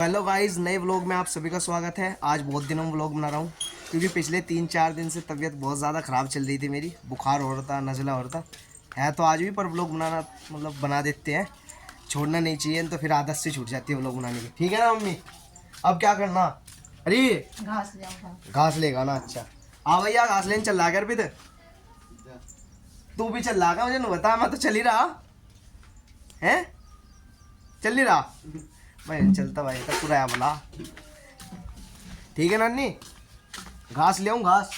Hello guys, नए vlog में आप सभी का स्वागत है। आज बहुत दिनों में व्लॉग बना रहा हूँ क्योंकि पिछले 3-4 दिन से तबीयत बहुत ज़्यादा ख़राब चल रही थी मेरी। बुखार हो रहा था, नज़ला हो रहा था है तो आज भी पर व्लॉग बनाना बना देते हैं। छोड़ना नहीं चाहिए, तो फिर आदत से छूट जाती है व्लॉग बनाने की। ठीक है ना मम्मी? अब क्या करना? अरे घास लेगा ना? अच्छा हाँ भैया, घास लेने चल रहा कर भी। तू भी चल रहा? मुझे नहीं बता, मैं तो चल ही रहा है। चल नहीं रहा भाई? चलता भाई तक पूरा बोला। ठीक है नानी, घास ले आऊं? घास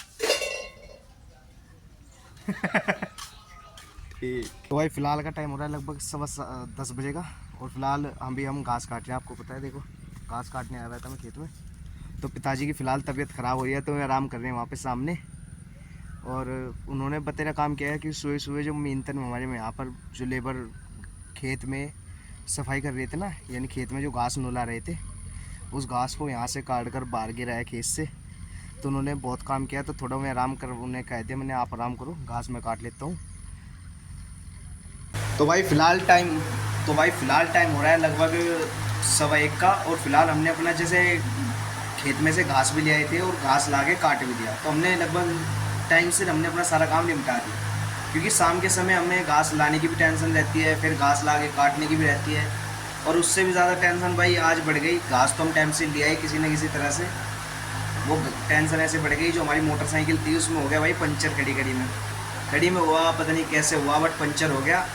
ठीक। तो भाई फिलहाल का टाइम हो रहा है लगभग 10:15 बजे का, और फिलहाल हम घास काट रहे हैं। आपको पता है, देखो घास काटने आ रहा था मैं खेत में। तो पिताजी की फ़िलहाल तबीयत ख़राब हो रही है, तो वे आराम कर रहे हैं वहाँ पे सामने। और उन्होंने बतेरा काम किया है कि सुबह सुबह जो मेंटन हमारे में यहाँ पर जो लेबर खेत में सफाई कर रहे थे ना, यानी खेत में जो घास नोला रहे थे, उस घास को यहाँ से काट कर बाहर गिरा है खेत से। तो उन्होंने बहुत काम किया, तो थोड़ा मैं आराम कर, उन्हें कह दिया मैंने, आप आराम करो, घास मैं काट लेता हूँ। तो भाई फ़िलहाल टाइम हो रहा है लगभग 1:15 का। और फिलहाल हमने अपना जैसे खेत में से घास भी ले आए थे और घास ला के काट भी दिया। तो हमने लगभग टाइम से हमने अपना सारा काम निपटा दिया, क्योंकि शाम के समय हमें घास लाने की भी टेंशन रहती है, फिर घास ला के काटने की भी रहती है। और उससे भी ज़्यादा टेंशन भाई आज बढ़ गई। घास तो हम टाइम से ले आए किसी न किसी तरह से, वो टेंशन ऐसे बढ़ गई, जो हमारी मोटरसाइकिल थी उसमें हो गया भाई पंचर। खड़ी में हुआ, पता नहीं कैसे हुआ, बट पंचर हो गया।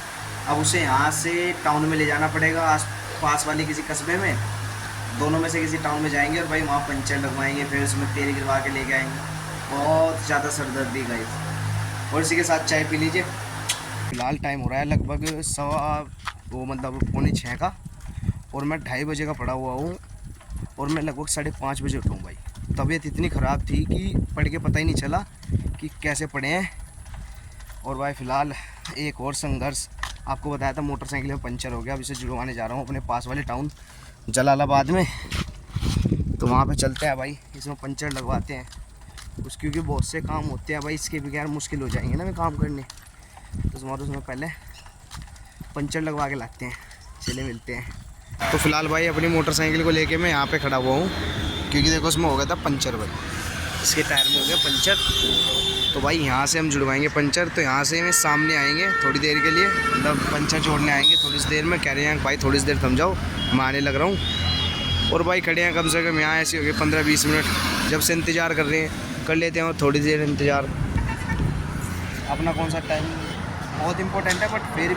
अब उसे यहाँ से टाउन में ले जाना पड़ेगा, आस पास वाले किसी कस्बे में, दोनों में से किसी टाउन में जाएंगे और भाई वहाँ पंचर लगवाएंगे, फिर उसमें तेल गिरवा के लेके आएंगे। बहुत ज़्यादा सरदर्दी गाइस। और इसी के साथ चाय पी लीजिए। फिलहाल टाइम हो रहा है लगभग 5:45 का, और मैं 2:30 बजे का पड़ा हुआ हूँ, और मैं लगभग 5:30 बजे उठा हूँ भाई। तबीयत इतनी ख़राब थी कि पढ़ के पता ही नहीं चला कि कैसे पढ़े हैं। और भाई फ़िलहाल एक और संघर्ष, आपको बताया था मोटरसाइकिल में पंचर हो गया। अब इसे जुड़वाने जा रहा हूँ अपने पास वाले टाउन जलालाबाद में। तो वहाँ पे चलते हैं भाई, इसमें पंचर लगवाते हैं कुछ, क्योंकि बहुत से काम होते हैं भाई, इसके बगैर मुश्किल हो जाएंगे ना मैं काम करने। तो उसमें पहले पंचर लगवा के लाते हैं, चले मिलते हैं। तो फिलहाल भाई अपनी मोटरसाइकिल को लेके मैं यहाँ पे खड़ा हुआ हूँ, क्योंकि देखो उसमें हो गया था पंचर भाई, इसके टायर में हो गया पंचर। तो भाई यहाँ से हम जुड़वाएंगे पंचर। तो यहाँ से मैं सामने आएंगे थोड़ी देर के लिए, मतलब पंचर जोड़ने आएंगे थोड़ी सी देर में। कह रहे हैं भाई थोड़ी सी देर थम जाओ, मैं आने लग रहा हूँ। और भाई खड़े हैं कम से कम यहाँ ऐसे हो गए 15-20 मिनट, जब से इंतज़ार कर रहे हैं। कर लेते हैं और थोड़ी देर इंतज़ार। अपना कौन सा टाइम बहुत इम्पोर्टेंट है, बट फिर भी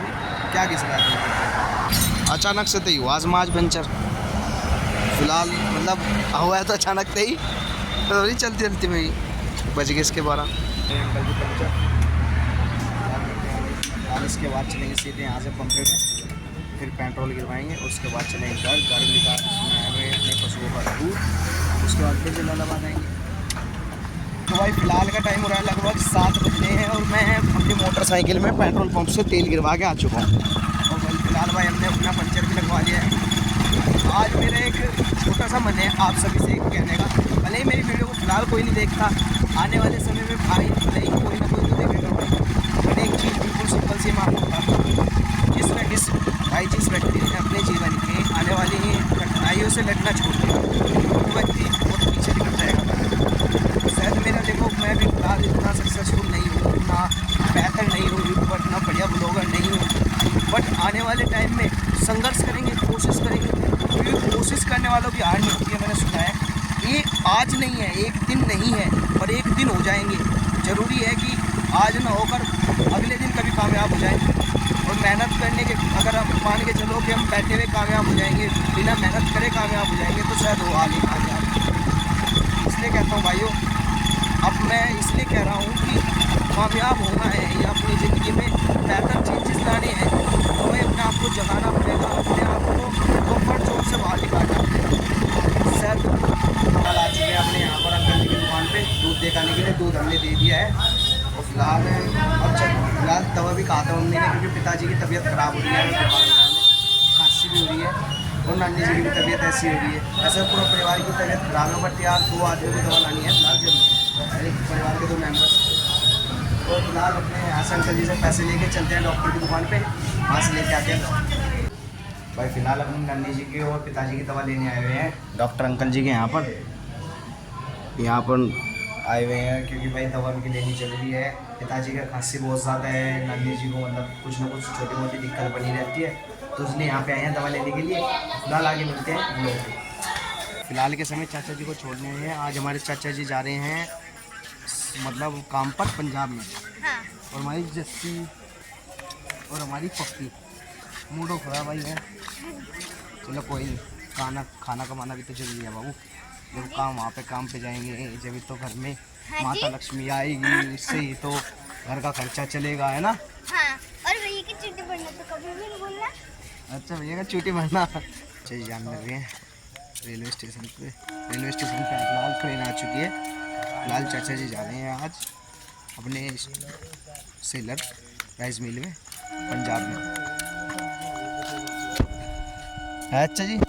क्या किस रहा है। अचानक से तो ही हुआ आज पंचर। फिलहाल हुआ है तो अचानक से ही, तो चलती में ही बज गए इसके 12। अंकल जी पंचर, और इसके बाद चलेंगे सीधे यहाँ से पंपे पे, फिर पेट्रोल गिरवाएंगे। उसके बाद चलेंगे घर निकाल अपने पशुओं का दूध, उसके बाद फिर जलालाबाद आएंगे। तो भाई फिलहाल का टाइम हो रहा है लगभग 7 बजे हैं, और मैं अपनी मोटरसाइकिल में पेट्रोल पंप से तेल गिरवा के आ चुका हूँ। और भाई फिलहाल भाई हमने अपना पंचर भी लगवा लिया है। आज मेरा एक छोटा सा मन है आप सभी से कहने का, भले ही मेरी वीडियो को फिलहाल कोई नहीं देखता, आने वाले समय में भाई भले ही कोई ना कोई तो देखेगा भाई। बट एक चीज़ बिल्कुल सिंपल सी मैं आपको बताता हूँ, जिस व्यक्ति ने अपने जीवन के आने वाली कठिनाइयों से लड़ना छोड़ दिया, वो व्यक्ति बहुत पीछे निकल जाएगा। शायद मेरा देखो, मैं भी फिलहाल इतना सक्सेसफुल नहीं हूँ, इतना बेहतर नहीं हूँ यूट्यूबर, इतना बढ़िया ब्लॉगर नहीं हूँ, बट आने वाले टाइम में संघर्ष करेंगे, कोशिश करेंगे, क्योंकि कोशिश करने वालों की हार नहीं होती है। मैंने सुना है ये आज नहीं है, एक दिन नहीं है, पर एक दिन हो जाएंगे। ज़रूरी है कि आज ना होकर अगले दिन कभी कामयाब हो जाएंगे। और मेहनत करने के, अगर आप मान के चलो कि हम बैठे हुए कामयाब हो जाएंगे, बिना मेहनत करे कामयाब हो जाएंगे, तो शायद वो आगे कामयाब। इसलिए कहता हूँ भाइयों, अब मैं इसलिए कह रहा हूँ कि कामयाब होना है या अपनी ज़िंदगी में बेहतर चीज़ लानी है, तो हमें अपने आप को जगाना पड़ेगा, अपने आप को कम्फर्ट जोन से बाहर निकालना पड़ेगा। शायद कल आ चुके हैं अपने यहाँ पर अंकल जी की दुकान पे दूध देखाने के लिए। दूध हमने दे दिया है, और फिलहाल दवा भी खाता हूँ हमने, क्योंकि पिताजी की तबीयत ख़राब हो रही है, खांसी भी हो रही है, और नानी जी की भी तबीयत ऐसी हो रही है। ऐसे पूरा परिवार की तबीयत ख़राब है, बट यार 2 आदमियों की दवा लानी है फिलहाल जरूर, एक परिवार के 2 मेम्बर्स। तो फिलहाल अपने यहाँ से अंकल जी से पैसे लेके चलते हैं डॉक्टर की दुकान पे, वहाँ से लेके आते हैं। भाई फिलहाल अपनी नन्नी जी की और पिताजी की दवा लेने आए हुए हैं डॉक्टर अंकल जी के यहाँ पर आए हुए हैं, क्योंकि भाई दवा उनकी लेनी जरूरी है। पिताजी का खांसी बहुत ज़्यादा है, नन्नी जी को मतलब कुछ ना कुछ छोटी मोटी दिक्कत बनी रहती है, तो इसलिए यहाँ पे आए हैं दवा लेने के लिए। फिलहाल आगे मिलते हैं हम लोग। फिलहाल के समय चाचा जी को छोड़ने आए हैं। आज हमारे चाचा जी जा रहे हैं मतलब काम पर पंजाब में। हाँ। और हमारी जस्सी और हमारी पप्पी मूडो खराब भाई है। चलो कोई नहीं, खाना कमाना भी तो जरूरी है बाबू। जब काम वहाँ पे काम पे जाएंगे जब तो घर में माता लक्ष्मी आएगी, इससे ही तो घर का खर्चा चलेगा, है ना। हाँ। और भैया की चुट्टी भरना तो कभी भी नहीं भूलना। अच्छा भैया का चुट्टी भरना। चलिए जान लग रहे हैं रेलवे स्टेशन पे फिलहाल ट्रेन आ चुकी है। फिलहाल चाचा जी जा रहे हैं आज अपने सेलर राइस मिल में पंजाब में। है अच्छा जी।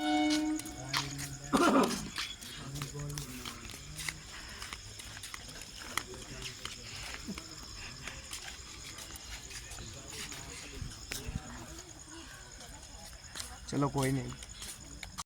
चलो कोई नहीं।